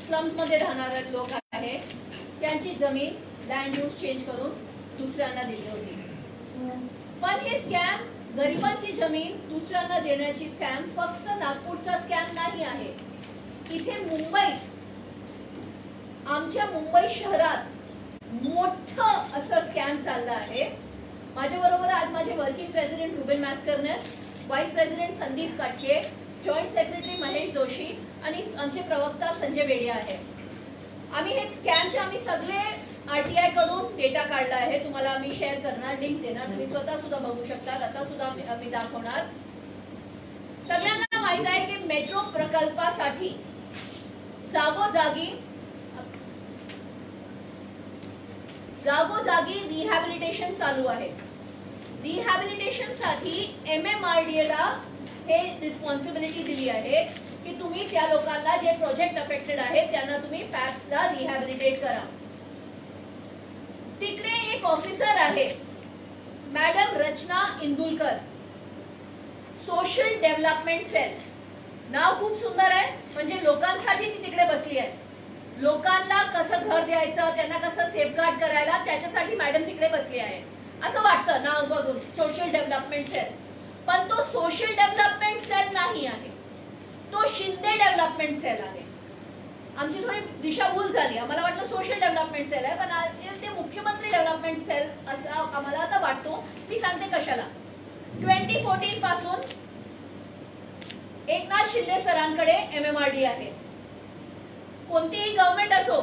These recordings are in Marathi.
स्लम्स मध्ये राहणारे लोक आहेत त्यांची जमीन लँड यूज चेंज करून दुसऱ्यांना दिली होती. पण हे स्कॅम गरिबांची जमीन दुसऱ्यांना देण्याची स्कॅम फक्त नागपूरचा स्कॅम नाही आहे. इथे मुंबईत आमच्या मुंबई शहरात मोठं असं स्कॅम चाललं आहे. माझ्या बरोबर आज माझे working president Ruben Mascarenhas, vice president Sandeep Katke, joint secretary Mahesh Joshi आणि आमचे प्रवक्ता संजय बेडिया आहे. आम्ही हे स्कॅमचे आम्ही सगळे आरटीआय कडून डेटा काढला आहे. तुम्हाला आम्ही शेअर करणार, लिंक देणार, तुम्ही स्वतः सुद्धा बघू शकता. आता सुद्धा आम्ही दाखवणार. सगळ्यांना माहित आहे की मेट्रो प्रकल्पासाठी जागोजागी रिहॅबिलिटेशन चालू आहे. रिहॅबिलिटेशन साठी MMRDA ला हे रिस्पॉन्सिबिलिटी दिली आहे की तुम्ही त्या लोकांना जे प्रोजेक्ट अफेक्टेड आहेत त्यांना तुम्ही पॅक्सला रिहॅबिलिटेट करा. तिकडे एक ऑफिसर आहे मॅडम रचना इंदुलकर, सोशल डेव्हलपमेंट सेल. नाव खूप सुंदर आहे, म्हणजे लोकांसाठी ती तिकडे बसली आहे. लोकांना कसं घर द्यायचं, त्यांना कसं सेफगार्ड करायला, त्याच्यासाठी मॅडम तिकडे बसली आहे असं वाटतं नाव बघून, सोशल डेव्हलपमेंट सेल. पण तो सोशल डेव्हलपमेंट सेल नाही आहे, तो शिंदे डेव्हलपमेंट सेल आहे. आमची थोडी दिशाभूल झाली. आम्हाला वाटलं सोशल डेव्हलपमेंट सेल आहे, पण ते मुख्यमंत्री डेव्हलपमेंट सेल असं आम्हाला आता वाटतो. मी सांगते कशाला. 2014 पासून एकनाथ शिंदे सरांकडे MMRDA आहे. कोणतीही गव्हर्नमेंट असो,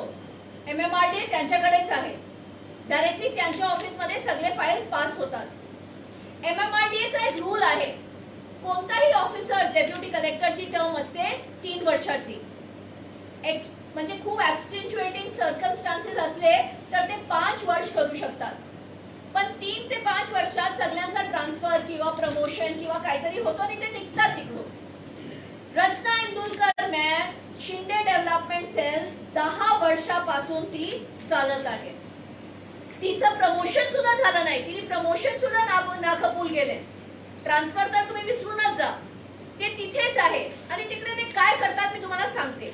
MMRDA त्यांच्याकडेच आहे. डायरेक्टली त्यांच्या ऑफिसमध्ये सगळे फाईल्स पास होतात. MMRDAचा एक रूल आहे, कोणताही ऑफिसर डेप्युटी कलेक्टरची टर्म असते 3 वर्षाची. म्हणजे खूप एक्सटेन्युएटिंग सर्कमस्टान्सेस असले तर ते 5 वर्ष करू शकतात. पण 3 ते 5 वर्षात सगळ्यांचा ट्रान्सफर किंवा प्रमोशन किंवा काहीतरी होतो आणि ते निघतात तिकडून. Rachana Indulkar ma'am, Shinde development cell 10 वर्षापासून ती चालत आहे. तिचं प्रमोशन सुद्धा झालं नाही, तिने प्रमोशन सुद्धा नाकबूल केले. ट्रान्सफर तर तुम्ही विसरूनच जा, ते तिथेच आहे. आणि तिकडे ते काय करतात मी तुम्हाला सांगते.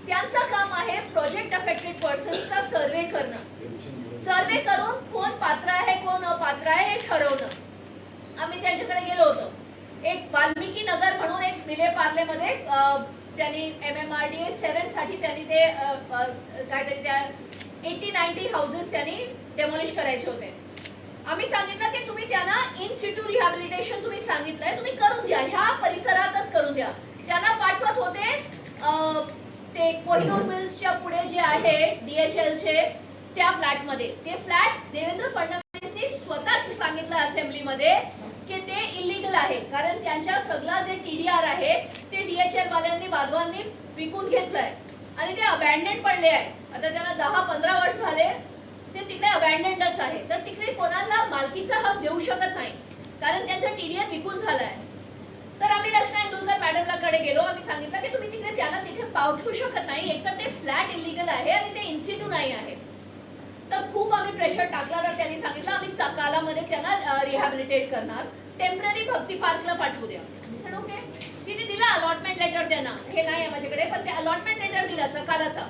त्यांचं काम आहे प्रोजेक्ट अफेक्टेड पर्सन्सचा सर्वे करणं. सर्वे करून कोण पात्र आहे कोण अपात्र आहे हे ठरवणं. आम्ही त्यांच्याकडे गेलो होतो. एक वाल्मिकी नगर म्हणून एक विले पार्लेमध्ये त्यांनी MMRDA 7 साठी त्यांनी ते काहीतरी त्या 80-90 हाऊसेस त्यांनी डेमोलिश करायचे होते. आम्ही सांगितलं की तुम्ही त्यांना इन सिटू रिहॅबिलिटेशन तुम्ही सांगितलंय, तुम्ही करून द्या, ह्या परिसरातच करून द्या. त्यांना पाठवत होते ते कोहिनूर मिल्सच्या पुढे जे आहे DHL चे त्या फ्लॅट्स मध्ये. ते फ्लॅट्स देवेंद्र फडणवीसनी स्वतः सांगितलं असेंब्लीमध्ये की ते इलिगल आहे, कारण त्यांच्या सगळा जे TDR आहे ते DHL वाल्यांनी बांधवांनी विकून घेतलंय आणि ते अबॅन्डन्ड पडले आहे. आता त्यांना 10-15 वर्ष झाले ते तिकडे अबॅन्डन्डच आहे. तर तिकडे कोणाला मालकीचा हक देऊ शकत नाही, कारण त्यांचा TDR विकून झालाय. तर आम्ही रचना इंदुलकर मॅडमला कडे गेलो. आम्ही सांगितलं की तुम्ही तिकडे त्यांना तिथे पाठवू शकत नाही, एकतर ते फ्लॅट इलिगल आहे आणि ते इन्सिटू नाही आहे. तर खूप आम्ही प्रेशर टाकला. तर त्यांनी सांगितलं आम्ही चकालामध्ये त्यांना रिहॅबिलिटेट करणार, टेम्पररी भक्ती पार्कला पाठवू द्या. मी ओके. तिने दिला अलॉटमेंट लेटर त्यांना, हे नाही आहे माझ्याकडे, पण ते अलॉटमेंट लेटर दिला चकालाचा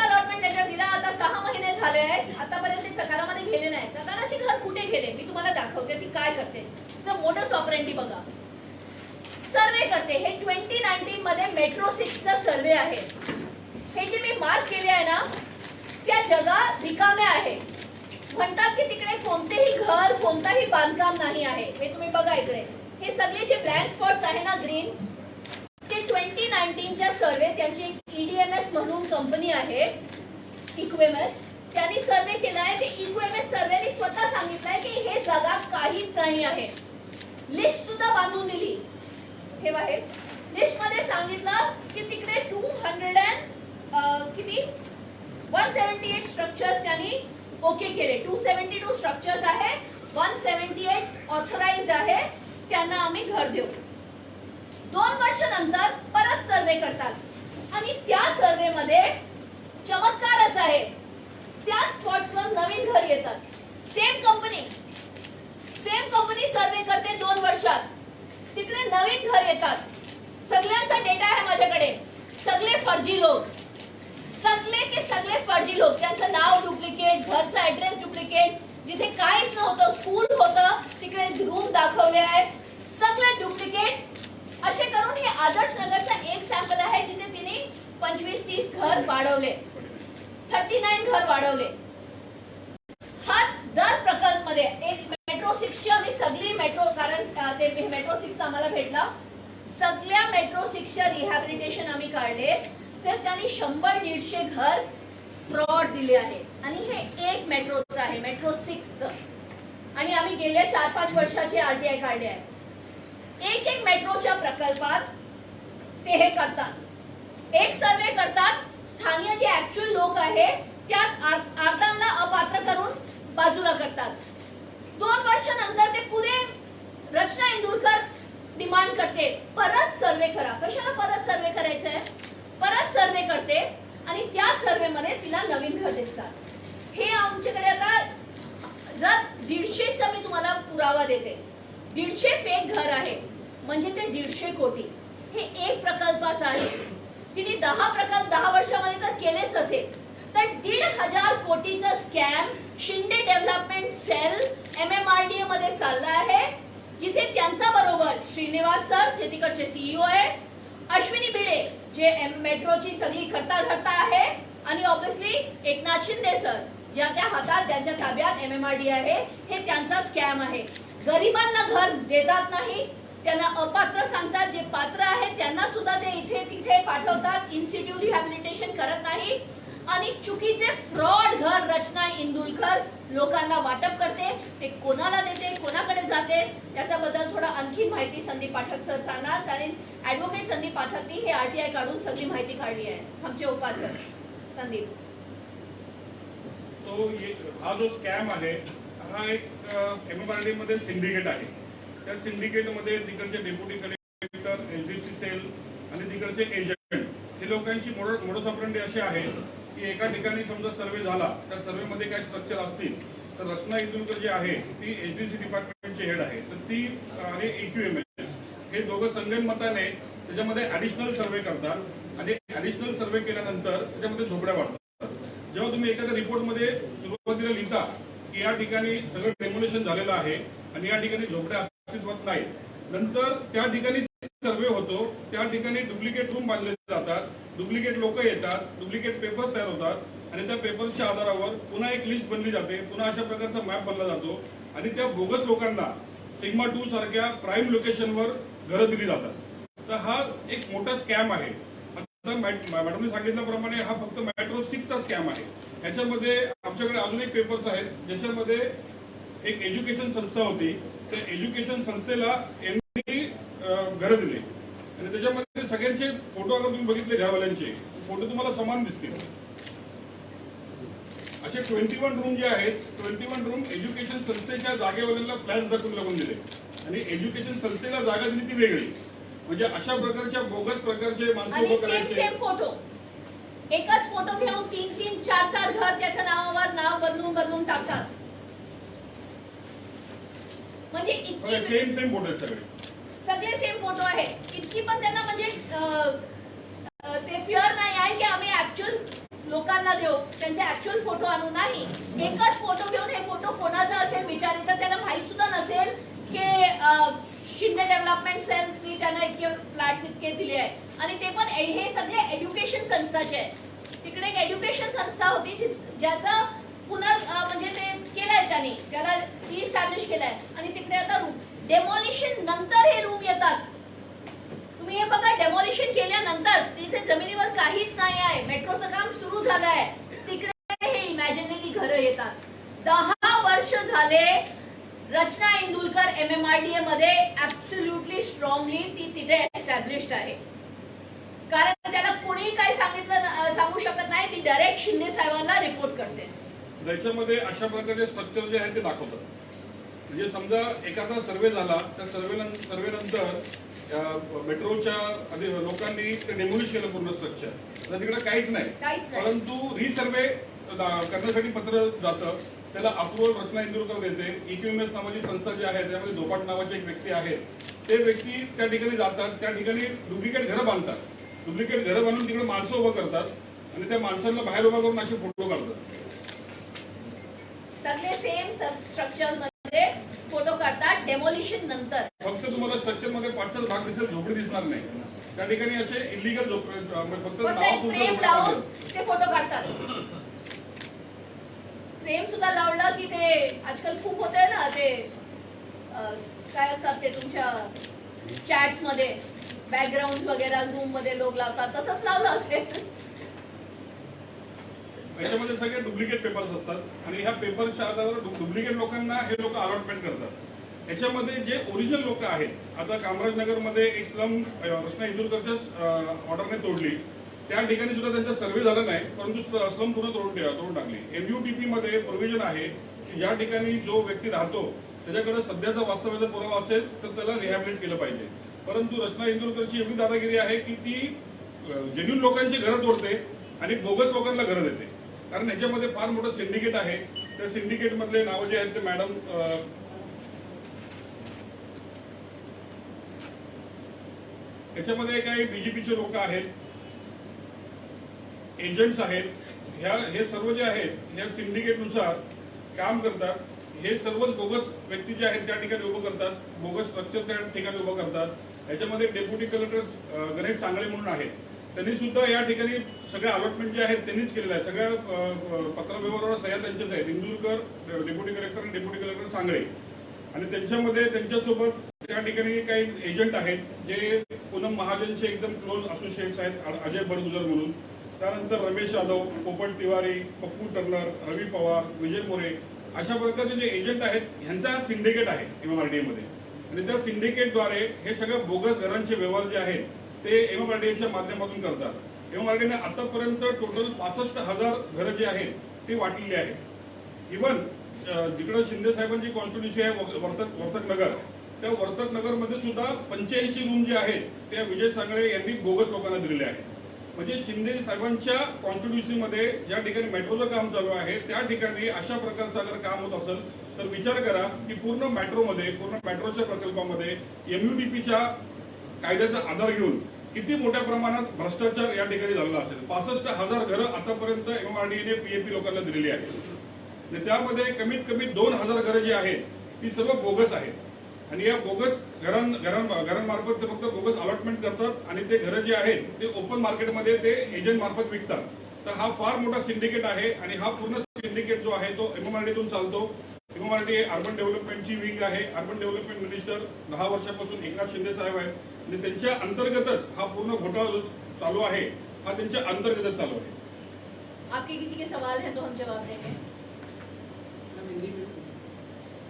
अलॉटमेंट लेटर दिला. आता 6 महिने झाले आहेत, आतापर्यंत ते चकालामध्ये गेले नाही. चकालाचे घर कुठे गेले मी तुम्हाला दाखवते ती काय करते. मोठं ऑपरेंडी बघा. सर्वे करते. हे 2019 मध्ये मेट्रो 6चा सर्वे आहे. हे जे मी मार्क केले आहे ना, त्या जागा रिकाम्या आहे. म्हणतात की तिकडे कोणतेही घर कोणताही बांधकाम नाही आहे. हे तुम्ही बघा इकडे. हे सगळे जे ब्लँक स्पॉट्स आहे ना ग्रीन, ते 2019च्या सर्वे त्यांची EDMS म्हणून कंपनी आहे इक्वेमस, त्यांनी सर्वे केलाय. ते इक्वेमस सर्वेने स्वतः सांगितलंय की हे जागा काहीच नाही आहे. लिस्ट सुद्धा बांधून दिली. हे आहे लिस्ट मध्ये सांगितलं की तिकडे 178 स्ट्रक्चर्स त्यांनी ओके केले. 272 स्ट्रक्चर्स आहे, 178 ऑथराइज्ड आहे, त्यांना आम्ही घर देऊ. 2 वर्षानंतर परत सर्वे करतात आणि त्या सर्वे मध्ये चमत्कारच आहे. त्या स्पॉट्सवर नवीन घर येतात. सेम कंपनी सर्वे करते 2 वर्षात, तिकडे नवीन घर येतात. सगळ्यांचा डेटा आहे माझ्याकडे. सगळे फर्जी लोक सगळे के सगळे फर्जी लोक, त्यांचं नाव डुप्लिकेट, घरचा ऍड्रेस डुप्लिकेट, जिथे काहीच नव्हतं, स्कूल होतं तिकडे रूम दाखवले आहेत, सगळे डुप्लिकेट असे करून हे आदर्श नगरचा एक सॅम्पल आहे जिथे तिने 25-30 घर वाढवले, 39 घर वाढवले. हा दर प्रकल्प मध्ये मेट्रो 6ची आम्ही सगळी मेट्रो, कारण ते मेट्रो 6 आम्हाला भेटला, सगळ्या मेट्रो 6च्या रिहॅबिलिटेशन आम्ही काढले, तर त्यांनी 100-150 घर फ्रॉड दिले आहे. आणि हे एक मेट्रोचं आहे, मेट्रो 6चं. आणि आम्ही गेल्या 4-5 वर्षाचे आरटीआय काढले आहे. एक मेट्रोच्या प्रकल्पात ते हे करतात, एक सर्वे करतात, स्थानिक जे ऍक्च्युअल लोक आहे त्यात अर्धांना अपात्र करून बाजूला करतात. 2 वर्षानंतर ते पुरे रचना इंदुरकर डिमांड करते परत सर्वे करा. कशाला परत सर्वे करायचं आहे? परत सर्वे करते आणि त्या सर्वे मध्ये तिला नवीन घर दिसतात. हे आमच्याकडे आता जर 150चा मी तुम्हाला पुरावा देते, 150 फेक घर आहे म्हणजे ते 150 कोटी. हे एक प्रकल्पाचं आहे. तिने 10 प्रकल्प 10 वर्षामध्ये तर केलेच असेल, तर 1,500 कोटीचा scam Shinde development cell MMRDA मध्ये चालला आहे, जिथे त्यांचा बरोबर श्रीनिवास सर जे तिकडचे CEO आहे, अश्विनी भिडे जे मेट्रोची सगळी करता आहे, आणि ऑब्विसली एकनाथ शिंदे सर ज्या त्या हातात त्यांच्या ताब्यात MMRDA आहे. हे त्यांचा स्कॅम आहे. गरिबांना घर देतात नाही, त्यांना अपात्र सांगतात, जे पात्र आहेत त्यांना सुद्धा ते इथे तिथे पाठवतात, इन्स्टिट्यूट रिहॅबिलिटेशन करत नाही, आणि चुकीचे फ्रॉड घर रचना इंदुरकर लोकांना वाटप करते. ते कोणाला देते, कोणाकडे जाते, त्याच्याबद्दल थोडा आणखी माहिती संदीप पाठक सर सांगणार, कारण ऍडव्होकेट संदीप पाठकनी हे आरटीआय काढून सगळी माहिती काढली आहे. आमचे उपाध्यक्ष संदीप. तो हा जो स्कॅम आहे हा एक MMRDA मध्ये सिंडिकेट आहे. त्या सिंडिकेट मध्ये तिकडचे डेप्युटी कलेक्टर, LGC सेल आणि तिकडचे एजंट हे लोकांची मोडस ऑपरेंडी अशी आहे की एका ठिकाणी समजा सर्वे झाला, त्या सर्वे मध्ये काही स्ट्रक्चर असतील तर रचना इंदुरकर जी आहे ती HDC डिपार्टमेंटची हेड आहे, तर ती आणि AQMS हे दोघं संगनमताने त्याच्यामध्ये ऍडिशनल सर्वे करतात, आणि ऍडिशनल सर्वे केल्यानंतर त्याच्यामध्ये झोपड्या वाढतात. जेव्हा तुम्ही एखाद्या रिपोर्टमध्ये सुरुवातीला लिहिता की या ठिकाणी सगळं डेमोलेशन झालेलं आहे आणि या ठिकाणी झोपड्या अस्तित्वात नाही, नंतर त्या ठिकाणी सर्वे होतो, त्या ठिकाणी डुप्लिकेट रूम बांधले जातात, डुप्लिकेट लोक येतात, डुप्लिकेट पेपर्स तयार होतात, आणि त्या पेपर्सच्या आधारावर पुन्हा एक लिस्ट बनली जाते, पुन्हा अशा प्रकारचा मॅप बनला जातो, आणि त्या बोगस लोकांना सिग्मा 2 सारख्या प्राईम लोकेशनवर घरं दिली जातात. तर हा एक मोठा स्कॅम आहे. आता मॅडमने सांगितल्याप्रमाणे हा फक्त मेट्रो 6चा स्कॅम आहे. याच्यामध्ये आमच्याकडे अजून एक पेपर्स आहेत ज्याच्यामध्ये एक एज्युकेशन संस्था होती, त्या एज्युकेशन संस्थेला यांनी घरं दिले, आणि त्याच्यामध्ये सगळ्यांचे फोटो अगर तुम्ही बघितले घरवाल्यांचे फोटो तुम्हाला समान दिसतील. असे 21 रूम जे आहेत, 21 रूम एज्युकेशन संस्थेच्या जागेवाल्यांना फ्लॅट्स दाखवून लागून दिले, आणि एज्युकेशन संस्थेला जागा दिली ती वेगळी. म्हणजे अशा प्रकारच्या बोगस प्रकारचे माणसं उभं करायचे. सेम फोटो, एकच फोटो घेऊन 3-3, 4-4 घर त्याच्या नावावर नाव बदलून टाकतात. म्हणजे सेम फोटो आहेत सगळे सेम फोटो आहे. इतकी पण त्यांना म्हणजे ते फिअर नाही आहे की आम्ही ऍक्च्युअल लोकांना देऊ, त्यांचे ऍक्च्युअल फोटो आणू नाही. एकच फोटो घेऊन हे फोटो कोणाचा असेल विचारायचा, त्यांना माहित सुद्धा नसेल की शिंदे डेव्हलपमेंट सेलनी त्यांना इतके फ्लॅट्स इतके दिले आहे, आणि ते पण हे सगळे एज्युकेशन संस्थाचे आहे. तिकडे एक एज्युकेशन संस्था होती ज्याचा म्हणजे ते केलंय त्यांनी, त्याला रिस्टॅब्लिश केलंय, आणि तिकडे आता रूम डेमोलिशन नंतर हे रूम येतात. तुम्ही हे बघा, डेमोलिशन केल्यानंतर तिथे जमिनीवर काहीच नाही आहे, मेट्रोचं काम सुरू झालं आहे, तिकडे हे इमॅजिनरी घरं येतात. 10 वर्ष झाले रचना इंदुरकर MMRDA मध्ये ऍब्सोल्युटली स्ट्रॉंगली ती तिथे एस्टॅब्लिश्ड आहे, कारण त्याला कोणी काय सांगू शकत नाही. ती डायरेक्ट शिंदे साहेबांना रिपोर्ट करते. त्याच्यामध्ये अशा प्रकारचे स्ट्रक्चर जे आहे ते दाखवतात. म्हणजे समजा एखादा सर्वे झाला, त्या सर्वे नंतर मेट्रोच्या लोकांनी ते डेमोलिश केलं पूर्ण स्ट्रक्चर, तर तिकडे काहीच नाही, परंतु रिसर्वे करण्यासाठी पत्र जातं, त्याला अप्रुव्हल रचना इंदुरकर देते. EQMS नावाची संस्था जी आहे त्यामध्ये धोपाट नावाचे एक व्यक्ती आहे, ते व्यक्ती त्या ठिकाणी जातात, त्या ठिकाणी डुप्लिकेट घरं बांधतात, डुप्लिकेट घरं बांधून तिकडे माणसं उभं करतात, आणि त्या माणसांना बाहेर उभा करून असे फोटो काढतात. सगळे सेम स्ट्रक्चर मध्ये फोटो काढतात डेमोलिशन नंतर. फक्त तुम्हाला स्ट्रक्चर मध्ये 5-6 भाग दिसेल, झोपडी दिसणार नाही. त्या ठिकाणी असे इलिगल फक्त फ्रेम लावून ते फोटो काढतात. फ्रेम सुद्धा लावलं की ते आजकाल खूप होते ना, ते काय असतात ते तुमच्या चॅट्स मध्ये बॅकग्राऊंड वगैरे झूम मध्ये लोक लावतात, तसंच लावलं असेल. याच्यामध्ये सगळे डुप्लिकेट पेपर्स असतात आणि ह्या पेपरच्या आधारावर डुप्लिकेट लोकांना हे लोक अलॉटमेंट करतात. याच्यामध्ये जे ओरिजिनल लोक आहेत, आता कामराज नगर मध्ये एक स्लम रचना इंदुरकरच्या ऑर्डरने तोडली, त्या ठिकाणी सुद्धा त्यांचा सर्व्हे झाला नाही, परंतु स्लम पूर्ण तोडून टाकली. MUTP मध्ये प्रोव्हिजन आहे की ज्या ठिकाणी जो व्यक्ती राहतो त्याच्याकडे सध्याचा वास्तव्याचा पुरावा असेल तर त्याला रिहॅबिलिट केलं पाहिजे. परंतु रचना इंदुरकरची एवढी दादागिरी आहे की ती जेन्युइन लोकांची घरं तोडते आणि बोगस लोकांना घरं देते. कारण याच्यामध्ये फार मोठं सिंडिकेट आहे. त्या सिंडिकेट मधले नाव जे आहेत ते मॅडम याच्यामध्ये काही BJPचे लोक आहेत, एजंट्स आहेत. हे सर्व जे आहेत या सिंडिकेट नुसार काम करतात. हे सर्वच बोगस व्यक्ती जे आहेत त्या ठिकाणी उभं करतात, बोगस स्ट्रक्चर त्या ठिकाणी उभं करतात. याच्यामध्ये डेप्युटी कलेक्टर गणेश सांगळे म्हणून आहेत, त्यांनी सुद्धा या ठिकाणी सगळ्या अलॉटमेंट जे आहेत त्यांनीच केलेलं आहे. सगळ्या पत्रव्यवहारावर सह्या त्यांच्याच आहेत, इंदुरकर डेप्युटी कलेक्टर आणि डेप्युटी कलेक्टर सांगळे. आणि त्यांच्यामध्ये त्यांच्यासोबत त्या ठिकाणी काही एजंट आहेत जे पूनम महाजनचे एकदम क्लोज असोसिएट्स आहेत, अजय बडगुजर म्हणून. त्यानंतर रमेश यादव, पोपट तिवारी, पप्पू टर्नर, रवी पवार, विजय मोरे अशा प्रकारचे जे एजंट आहेत ह्यांचा हा सिंडिकेट आहे MMRDA मध्ये. आणि त्या सिंडिकेटद्वारे हे सगळं बोगस घरांचे व्यवहार जे आहेत ते MMRDAच्या माध्यमातून करतात. MMRDAने आतापर्यंत टोटल 65,000 घरं जी आहेत ती वाटलेली आहेत. इव्हन जिकडे शिंदे साहेबांची कॉन्स्टिट्युन्सी आहे वर्तक नगर, त्या वर्तक नगर मध्ये सुद्धा 85 रूम जे आहेत त्या विजय सांगळे यांनी बोगस लोकांना दिलेले आहेत. म्हणजे शिंदे साहेबांच्या कॉन्स्टिट्युन्सी मध्ये ज्या ठिकाणी मेट्रोचं काम चालू आहे त्या ठिकाणी अशा प्रकारचं अगर काम होत असेल तर विचार करा की पूर्ण मेट्रोच्या प्रकल्पामध्ये MUTPच्या कायद्याचा आधार घेऊन किती मोठ्या प्रमाणात भ्रष्टाचार या ठिकाणी झालेला असेल. 65,000 घरं आतापर्यंत MMRDAने PAP लोकांना दिलेली आहेत. त्यामध्ये कमीत कमी 2,000 घरं जी आहेत ती सर्व बोगस आहेत. आणि या बोगस घरांमार्फत ते फक्त बोगस अलॉटमेंट करतात आणि ते घरं जे आहेत ते ओपन मार्केटमध्ये ते एजंट मार्फत विकतात. तर हा फार मोठा सिंडिकेट आहे आणि हा पूर्ण सिंडिकेट जो आहे तो MMRDAतून चालतो. MMRDA अर्बन डेव्हलपमेंटची विंग आहे. अर्बन डेव्हलपमेंट मिनिस्टर 10 वर्षापासून एकनाथ शिंदे साहेब आहेत आणि त्यांच्या अंतर्गतच हा पूर्ण घोटाळा चालू आहे, हा त्यांच्या अंतर्गतच चालू आहे. आपके किसी के सवाल है तो हम जवाब देंगे.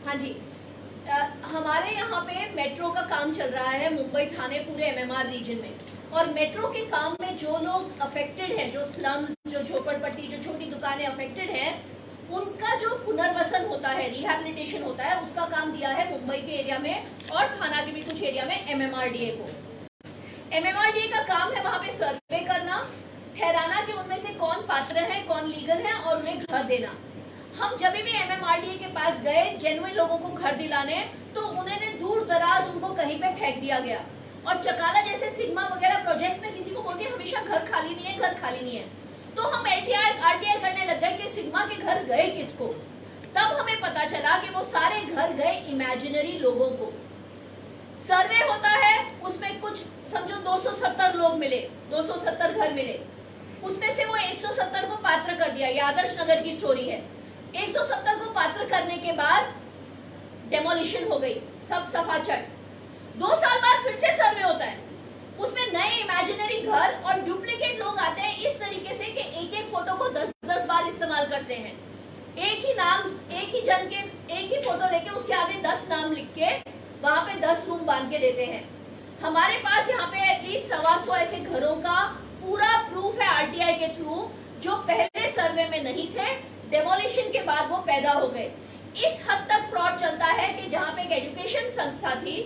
हाँ जी, हमारे यहाँ पे मेट्रो का काम चल रहा है मुंबई थाने पूरे MMR रीजन में. और मेट्रो के काम में जो लोग अफेक्टेड हैं, जो स्लम, जो झोपड़पट्टी, जो छोटी दुकानें अफेक्टेड हैं, उनका जो पुनर्वसन होता है, रिहैबिलिटेशन होता है, उसका काम दिया है मुंबई के एरिया में और थाना के भी कुछ एरिया में MMRDA को. MMRDA का काम है वहां पे सर्वे करना, ठहराना कि उनमें से कौन पात्र है, कौन लीगल है और उन्हें घर देना. हम जब भी MMRDA के पास गए जेन्युइन लोगों को घर दिलाने, तो उन्होंने दूर दराज उनको कहीं पे फेंक दिया गया. और चकाला जैसे सिग्मा वगैरह प्रोजेक्ट्स में किसी को बोलते हैं हमेशा घर खाली नहीं है, घर खाली नहीं है. तो हम RTI करने लग गए कि सिग्मा के घर गए किसको. तब हमें पता चला कि वो सारे घर गए इमेजिनरी लोगों को. सर्वे होता है, उसमें कुछ समझो 270 लोग मिले, 270 घर मिले. उसमें से वो 170 को पात्र कर दिया. ये आदर्श नगर की स्टोरी है. 170 को पात्र करने के बाद डेमोलिशन हो गई, सब सफाचट. 2 साल बाद फिर से सर्वे होता है, उसमें नए इमेजिनरी घर और डुप्लीकेट लोग आते हैं इस तरीके से कि एक एक फोटो को 10-10 बार इस्तेमाल करते हैं. एक ही नाम, एक ही जन के एक ही फोटो लेके उसके आगे 10 नाम लिख के वहां पे 10 रूम बांध के देते हैं. हमारे पास यहाँ पे एटलीस्ट 125 ऐसे घरों का पूरा प्रूफ है RTI के थ्रू, जो पहले सर्वे में नहीं थे, डेमोलिशन के बाद वो पैदा हो गए. इस हद तक फ्रॉड चलता है कि जहाँ पे एक एजुकेशन संस्था थी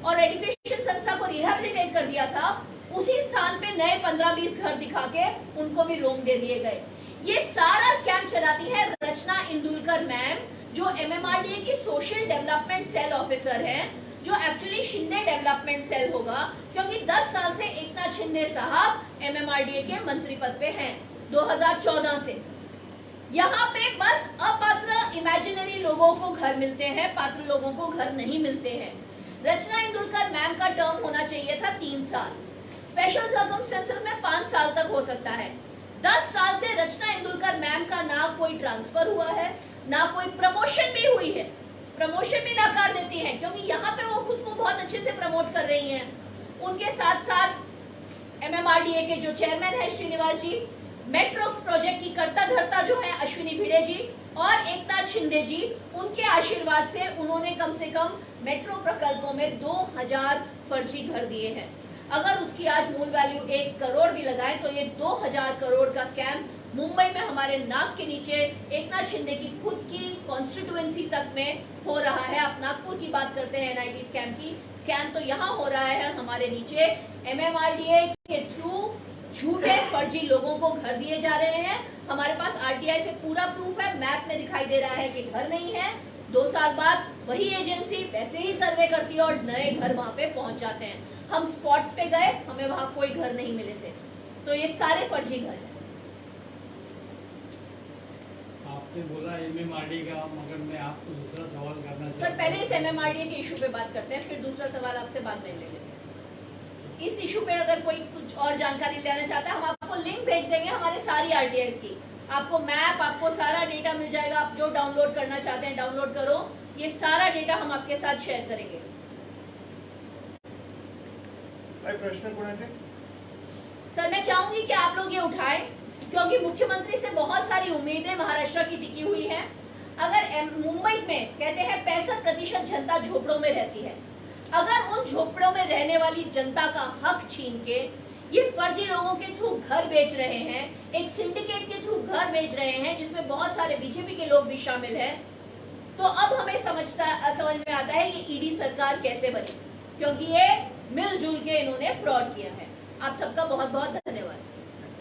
और एजुकेशन संस्था को रिहैबिलिटेट कर दिया था, उसी स्थान पे नए 15-20 घर दिखा के उनको भी रूम दे दिए गए. ये सारा स्कैम चलाती है रचना इंदुलकर मैम, जो MMRDA की सोशल डेवलपमेंट सेल ऑफिसर है, जो एक्चुअली शिंदे डेवलपमेंट सेल होगा, क्योंकि 10 साल से एकनाथ शिंदे साहब MMRDA के मंत्री पद पे हैं. 2014 से। यहाँ पे बस अपात्र इमेजिनरी लोगों को घर मिलते हैं, पात्र लोगों को घर नहीं मिलते हैं। रचना इंदुलकर मैम का टर्म होना चाहिए था 3 साल, स्पेशल सर्कमस्टेंसेस में 5 साल तक हो सकता है। 10 साल से रचना इंदुलकर मैम का ना कोई ट्रांसफर हुआ है, ना कोई प्रमोशन भी हुई है। प्रमोशन भी नकार देती हैं क्योंकि यहाँ पे वो खुद को बहुत अच्छे से प्रमोट कर रही हैं। उनके साथ साथ MMRDA के जो चेयरमैन है श्रीनिवास जी, मेट्रो प्रोजेक्ट की कर्ता धर्ता जो है अश्विनी भिड़े जी और एकनाथ शिंदे जी, उनके आशीर्वाद से उन्होंने कम से कम मेट्रो प्रकल्पों में 2000 फर्जी घर दिए हैं। अगर उसकी आज मूल वैल्यू 1 करोड़ भी लगाएं तो ये 2000 करोड़ का स्कैम मुंबई में हमारे नाक के नीचे एकनाथ शिंदे की खुद की कॉन्स्टिट्यूएंसी तक में हो रहा है। आप नागपुर की बात करते हैं NIT स्कैम की, स्कैम तो यहाँ हो रहा है हमारे नीचे। MMRDA के थ्रू झूठे फर्जी लोगों को घर दिए जा रहे हैं। हमारे पास RTI से पूरा प्रूफ है, मैप में दिखाई दे रहा है कि घर नहीं है। 2 साल बाद वही एजेंसी वैसे ही सर्वे करती है और नए घर वहां पे पहुंच जाते हैं। हम स्पॉट्स पे गए, हमें वहां कोई घर नहीं मिले थे। तो ये सारे फर्जी घर हैं। आपने बोला MMRDA का, मगर मैं आपको दूसरा सवाल करना चाहता सर पहले इस MMRDA के इशू पे बात करते हैं, फिर दूसरा सवाल आपसे बाद में ले लेते हैं। इस इशू पे अगर कोई कुछ और जानकारी लेना चाहता है, हम आपको लिंक भेज देंगे हमारे सारी RTIs की। आपको मैप, आपको सारा डेटा मिल जाएगा। आप जो डाउनलोड करना चाहते हैं डाउनलोड करो। ये सारा डेटा हम आपके साथ शेयर करेंगे। प्रश्न कोणाचे? सर मैं चाहूंगी कि आप लोग ये उठाएं क्योंकि मुख्यमंत्री से बहुत सारी उम्मीदें महाराष्ट्र की टिकी हुई हैं। अगर मुंबई में कहते हैं 65% जनता झोपड़ों में रहती है, अगर उन झोपड़ों में रहने वाली जनता का हक छीन के ये फर्जी लोगों के थ्रू घर बेच रहे हैं, एक सिंडिकेट के थ्रू घर बेच रहे हैं जिसमें बहुत सारे बीजेपी के लोग भी शामिल हैं, तो अब हमें समझ में आता है ये ईडी सरकार कैसे बनी, क्योंकि ये मिलजुल के इन्होंने फ्रॉड किया है। आप सबका बहुत बहुत धन्यवाद।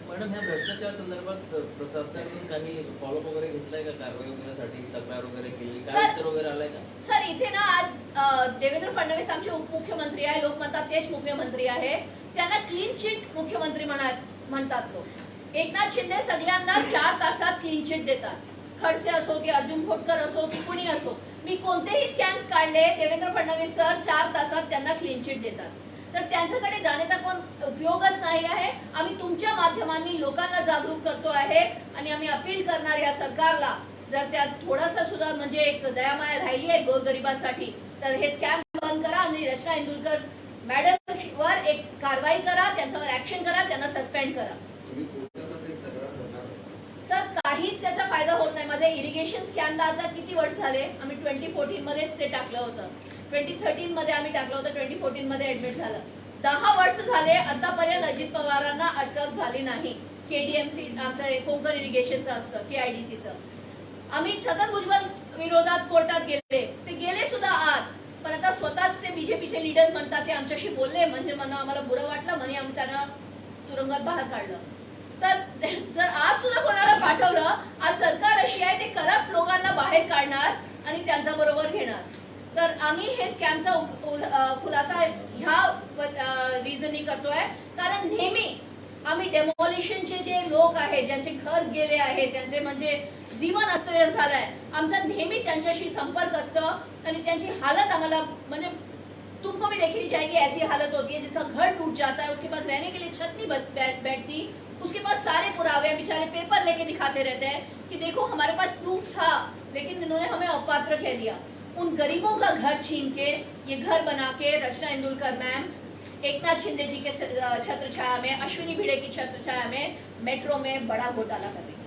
मॅडम, ह्या भ्रष्टाचार संदर्भात प्रशासनाकडून काही फॉलोअप वगैरे घेतलाय का? कारवाई वगैरेसाठी तक्रार वगैरे केली, काय उत्तर वगैरे आलंय का? सर इथे ना आज देवेंद्र फडणवीस आमचे उपमुख्यमंत्री आहे, लोक म्हणतात तेच मुख्यमंत्री आहे, त्यांना क्लीन चिट मुख्यमंत्री म्हणतात लोक। एकनाथ शिंदे सगळ्यांना 4 तासात क्लीन चिट देतात। खडसे असो की अर्जुन खोटकर असो की कुणी असो, मी कोणतेही स्कॅम्स काढले, देवेंद्र फडणवीस सर 4 तासात त्यांना क्लीन चिट देतात। तर त्यांच्याकडे जाण्याचा कोण उपयोगच नाही आहे। आम्ही तुमच्या माध्यमांनी लोकांना जागरूक करतो आहे आणि आम्ही अपील करणार या सरकारला, जर त्यात थोडासा सुद्धा म्हणजे एक दयामाया राहिली आहे गोरगरिबांसाठी, तर हे स्कॅम बंद करा आणि रचना इंदुलकर मॅडमवर एक कारवाई करा, त्यांच्यावर ऍक्शन करा, त्यांना सस्पेंड करा। सर काहीच त्याचा फायदा होत नाही। माझे इरिगेशन स्कॅमला आता किती वर्ष झाले, आम्ही 2014 मध्येच ते टाकलं होतं, 2013 मध्ये आम्ही टाकलं होतं, 2014 मध्ये ऍडमिट झालं। 10 वर्ष झाले आतापर्यंत अजित पवारांना अटक झाली नाही। KDMC आमचं कोकण इरिगेशनचं असतं, KIDCचं आम्ही छगन भुजबळ विरोधात कोर्टात गेले, ते गेले सुद्धा आत, पण आता स्वतःच ते बीजेपीचे लीडर्स म्हणतात ते आमच्याशी बोलले, म्हणजे आम्हाला बुरं वाटलं, म्हणे आम्ही त्यांना तुरुंगात बाहेर काढलं। तर जर आज सुद्धा कोणाला पाठवलं, आज सरकार अशी आहे ते करप्ट लोकांना बाहेर काढणार आणि त्यांच्या बरोबर घेणार। तर आम्ही हे स्कॅमचा खुलासा ह्या रिझननी करतोय, कारण नेहमी आम्ही डेमोलिशनचे जे लोक आहेत, ज्यांचे घर गेले आहे, त्यांचे म्हणजे जीवन अस्तव्यस्त झालंय, आमचा नेहमी त्यांच्याशी संपर्क असतो आणि त्यांची हालत आम्हाला म्हणजे तुमको भी देखनी चाहिए, ऐसी हालत होती है जिसका घर टूट जाता है, उसके पास रहने के लिए छत नहीं बैठती, उसके पास सारे पुरावे हैं, बेचारे पेपर लेके दिखाते रहते हैं कि देखो हमारे पास प्रूफ था, लेकिन इन्होंने हमें अपात्र कह दिया। उन गरीबों का घर छीन के ये घर बना के रचना इंदुलकर मैम एकनाथ शिंदे जी के छत्र छाया में, अश्विनी भिड़े की छत्र छाया में मेट्रो में बड़ा घोटाला कर रही है।